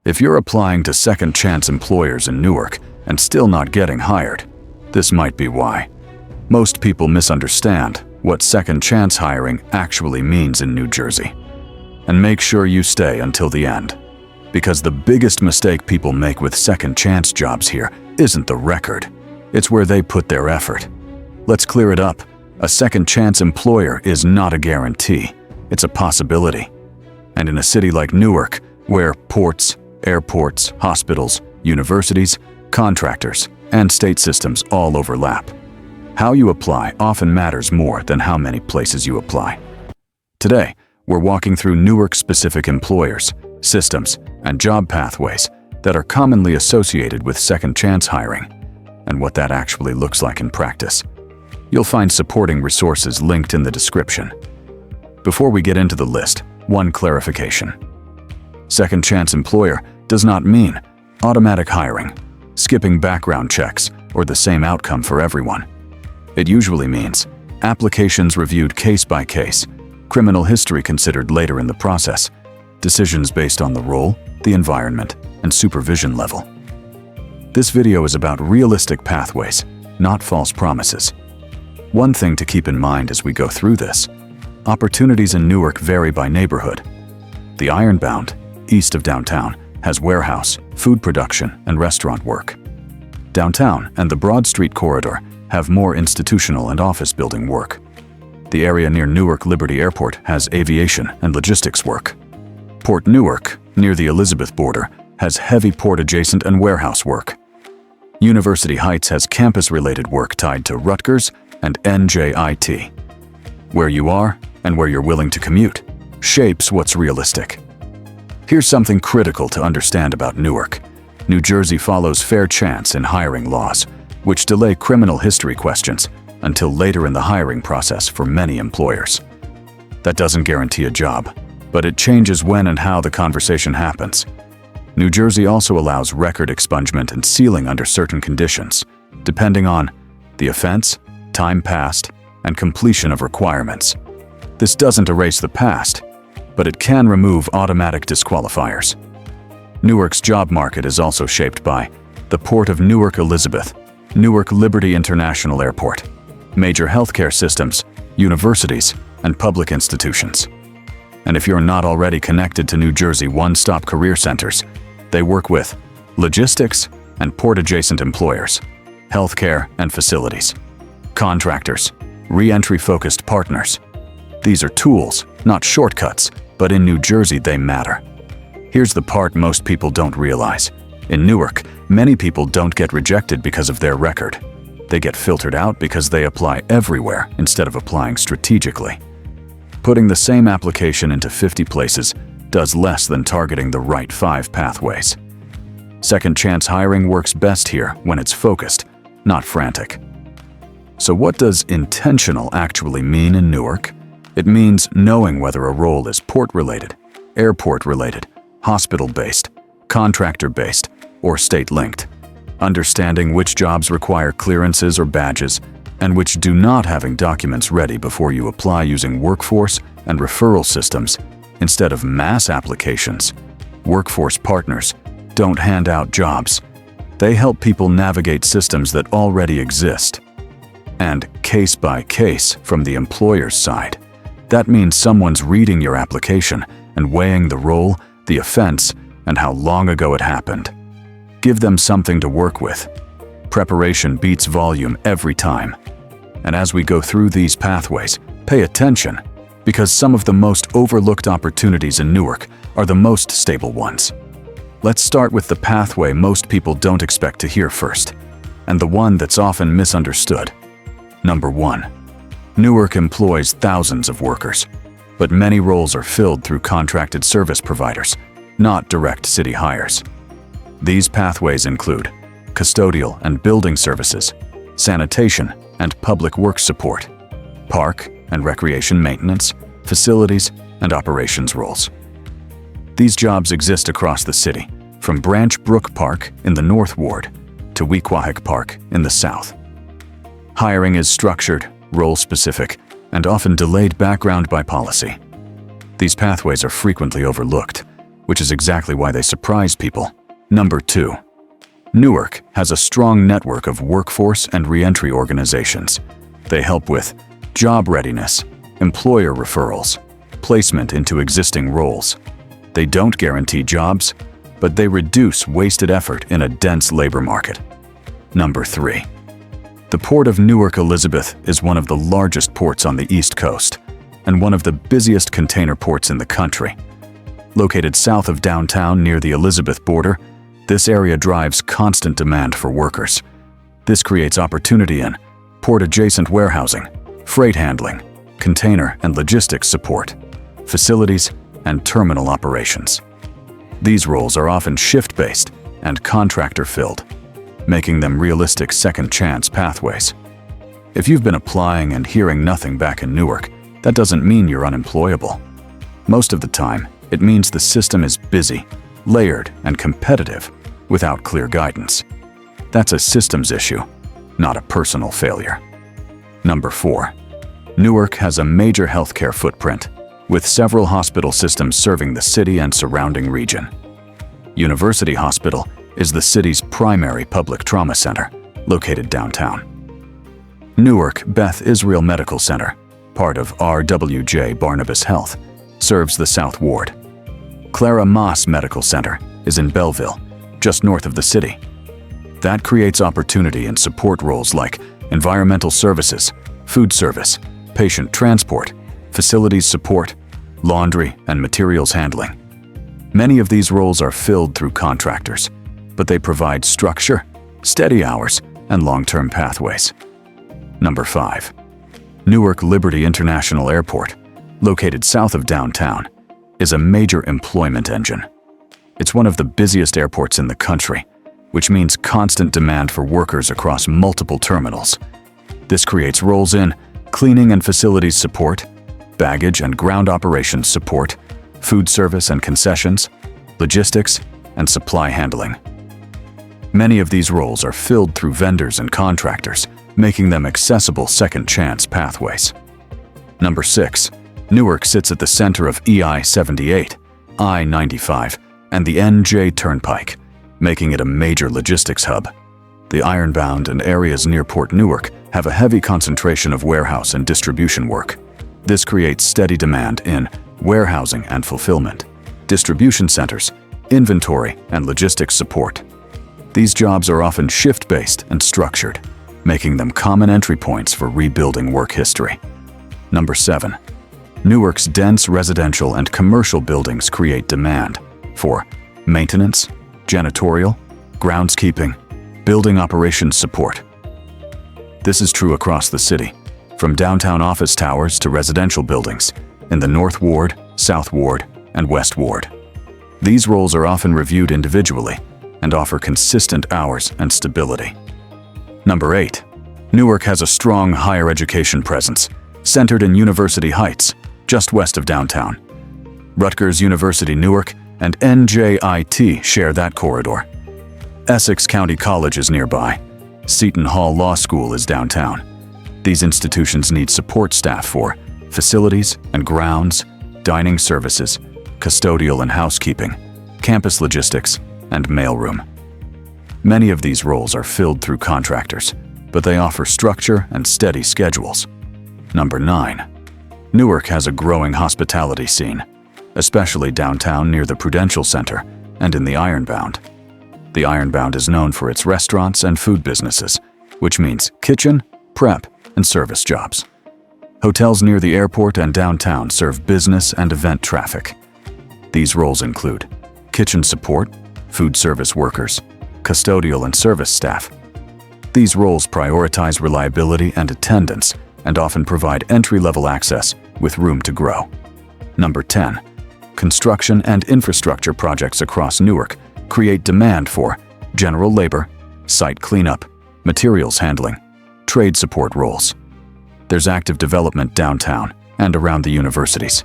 If you're applying to second-chance employers in Newark and still not getting hired, this might be why. Most people misunderstand what second-chance hiring actually means in New Jersey. And make sure you stay until the end, because the biggest mistake people make with second-chance jobs here isn't the record, it's where they put their effort. Let's clear it up. A second-chance employer is not a guarantee, it's a possibility. And in a city like Newark, where ports, airports, hospitals, universities, contractors, and state systems all overlap, how you apply often matters more than how many places you apply. Today, we're walking through Newark-specific employers, systems, and job pathways that are commonly associated with second-chance hiring, and what that actually looks like in practice. You'll find supporting resources linked in the description. Before we get into the list, one clarification. Second-chance employer does not mean automatic hiring, skipping background checks, or the same outcome for everyone. It usually means applications reviewed case by case, criminal history considered later in the process, decisions based on the role, the environment, and supervision level. This video is about realistic pathways, not false promises. One thing to keep in mind as we go through this: opportunities in Newark vary by neighborhood. The Ironbound, east of downtown, has warehouse, food production, and restaurant work. Downtown and the Broad Street corridor have more institutional and office building work. The area near Newark Liberty Airport has aviation and logistics work. Port Newark, near the Elizabeth border, has heavy port-adjacent and warehouse work. University Heights has campus-related work tied to Rutgers and NJIT. Where you are and where you're willing to commute shapes what's realistic. Here's something critical to understand about Newark. New Jersey follows fair chance in hiring laws, which delay criminal history questions until later in the hiring process for many employers. That doesn't guarantee a job, but it changes when and how the conversation happens. New Jersey also allows record expungement and sealing under certain conditions, depending on the offense, time passed, and completion of requirements. This doesn't erase the past, but it can remove automatic disqualifiers. Newark's job market is also shaped by the Port of Newark Elizabeth, Newark Liberty International Airport, major healthcare systems, universities, and public institutions. And if you're not already connected to New Jersey one-stop career centers, they work with logistics and port-adjacent employers, healthcare and facilities, contractors, reentry-focused partners. These are tools, not shortcuts, but in New Jersey they matter. Here's the part most people don't realize. In Newark, many people don't get rejected because of their record. They get filtered out because they apply everywhere instead of applying strategically. Putting the same application into 50 places does less than targeting the right 5 pathways. Second-chance hiring works best here when it's focused, not frantic. So what does intentional actually mean in Newark? It means knowing whether a role is port-related, airport-related, hospital-based, contractor-based, or state-linked. Understanding which jobs require clearances or badges, and which do not, having documents ready before you apply using workforce and referral systems instead of mass applications. Workforce partners don't hand out jobs. They help people navigate systems that already exist. And case by case from the employer's side. That means someone's reading your application and weighing the role, the offense, and how long ago it happened. Give them something to work with. Preparation beats volume every time. And as we go through these pathways, pay attention, because some of the most overlooked opportunities in Newark are the most stable ones. Let's start with the pathway most people don't expect to hear first, and the one that's often misunderstood. Number 1. Newark employs thousands of workers, but many roles are filled through contracted service providers, not direct city hires. These pathways include custodial and building services, sanitation and public works support, park and recreation maintenance, facilities, and operations roles. These jobs exist across the city, from Branch Brook Park in the North Ward to Wequahic Park in the South. Hiring is structured, role-specific, and often delayed background by policy. These pathways are frequently overlooked, which is exactly why they surprise people. Number 2. Newark has a strong network of workforce and reentry organizations. They help with job readiness, employer referrals, placement into existing roles. They don't guarantee jobs, but they reduce wasted effort in a dense labor market. Number 3. The Port of Newark Elizabeth is one of the largest ports on the East Coast and one of the busiest container ports in the country. Located south of downtown near the Elizabeth border, this area drives constant demand for workers. This creates opportunity in port-adjacent warehousing, freight handling, container and logistics support, facilities, and terminal operations. These roles are often shift-based and contractor-filled, making them realistic second-chance pathways. If you've been applying and hearing nothing back in Newark, that doesn't mean you're unemployable. Most of the time, it means the system is busy, layered, and competitive without clear guidance. That's a systems issue, not a personal failure. Number 4. Newark has a major healthcare footprint, with several hospital systems serving the city and surrounding region. University Hospital is the city's primary public trauma center, located downtown. Newark Beth Israel Medical Center, part of RWJ Barnabas Health, serves the South Ward. Clara Moss Medical Center is in Belleville, just north of the city. That creates opportunity in support roles like environmental services, food service, patient transport, facilities support, laundry, and materials handling. Many of these roles are filled through contractors, but they provide structure, steady hours, and long-term pathways. Number 5. Newark Liberty International Airport, located south of downtown, is a major employment engine. It's one of the busiest airports in the country, which means constant demand for workers across multiple terminals. This creates roles in cleaning and facilities support, baggage and ground operations support, food service and concessions, logistics, and supply handling. Many of these roles are filled through vendors and contractors, making them accessible second-chance pathways. Number 6. Newark sits at the center of EI-78, I-95, and the NJ Turnpike, making it a major logistics hub. The ironbound and areas near Port Newark have a heavy concentration of warehouse and distribution work. This creates steady demand in warehousing and fulfillment, distribution centers, inventory, and logistics support. These jobs are often shift-based and structured, making them common entry points for rebuilding work history. Number 7. Newark's dense residential and commercial buildings create demand for maintenance, janitorial, groundskeeping, building operations support. This is true across the city, from downtown office towers to residential buildings in the North Ward, South Ward, and West Ward. These roles are often reviewed individually and offer consistent hours and stability. Number 8. Newark has a strong higher education presence, centered in University Heights, just west of downtown. Rutgers University Newark and NJIT share that corridor. Essex County College is nearby. Seton Hall Law School is downtown. These institutions need support staff for facilities and grounds, dining services, custodial and housekeeping, campus logistics, and mailroom. Many of these roles are filled through contractors, but they offer structure and steady schedules. Number 9. Newark has a growing hospitality scene, especially downtown near the Prudential Center and in the Ironbound. The Ironbound is known for its restaurants and food businesses, which means kitchen, prep, and service jobs. Hotels near the airport and downtown serve business and event traffic. These roles include kitchen support, food service workers, custodial and service staff. These roles prioritize reliability and attendance and often provide entry-level access with room to grow. Number 10. Construction and infrastructure projects across Newark create demand for general labor, site cleanup, materials handling, trade support roles. There's active development downtown and around the universities,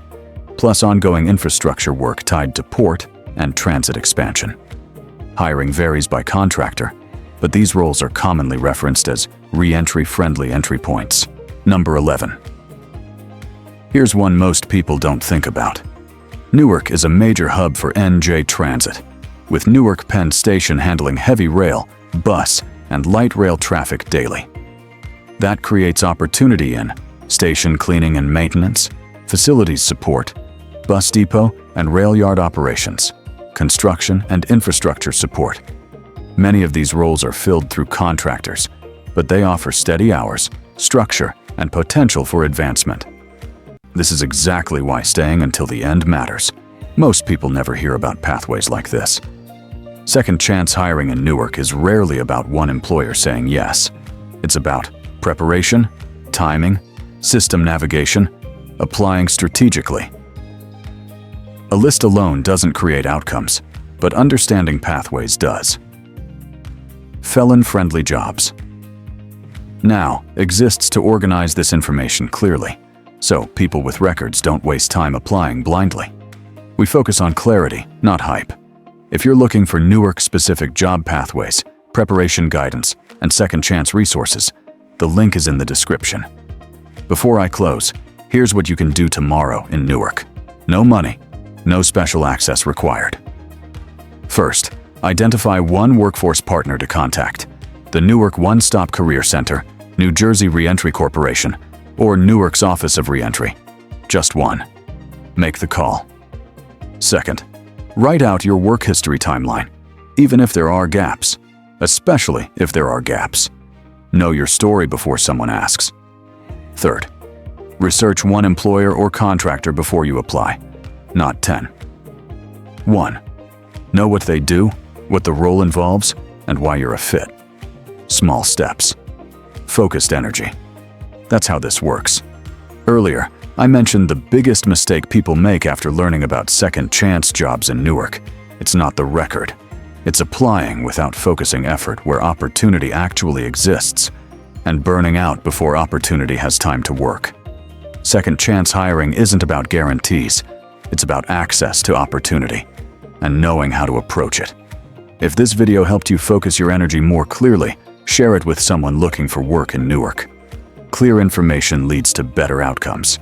plus ongoing infrastructure work tied to port and transit expansion. Hiring varies by contractor, but these roles are commonly referenced as reentry-friendly entry points. Number 11. Here's one most people don't think about. Newark is a major hub for NJ transit, with Newark Penn Station handling heavy rail, bus, and light rail traffic daily. That creates opportunity in station cleaning and maintenance, facilities support, bus depot and rail yard operations, construction and infrastructure support. Many of these roles are filled through contractors, but they offer steady hours, structure, and potential for advancement. This is exactly why staying until the end matters. Most people never hear about pathways like this. Second chance hiring in Newark is rarely about one employer saying yes. It's about preparation, timing, system navigation, applying strategically. A list alone doesn't create outcomes, but understanding pathways does. Felon-friendly jobs. Now exists to organize this information clearly, so people with records don't waste time applying blindly. We focus on clarity, not hype. If you're looking for Newark-specific job pathways, preparation guidance, and second chance resources, the link is in the description. Before I close, here's what you can do tomorrow in Newark. No money, no special access required. First, identify one workforce partner to contact: the Newark One-Stop Career Center, New Jersey Reentry Corporation, or Newark's Office of Reentry. Just one. Make the call. Second, write out your work history timeline, even if there are gaps, especially if there are gaps. Know your story before someone asks. Third, research one employer or contractor before you apply, not 10. 1. Know what they do, what the role involves, and why you're a fit. Small steps. Focused energy. That's how this works. Earlier, I mentioned the biggest mistake people make after learning about second chance jobs in Newark. It's not the record. It's applying without focusing effort where opportunity actually exists, and burning out before opportunity has time to work. Second chance hiring isn't about guarantees. It's about access to opportunity and knowing how to approach it. If this video helped you focus your energy more clearly, share it with someone looking for work in Newark. Clear information leads to better outcomes.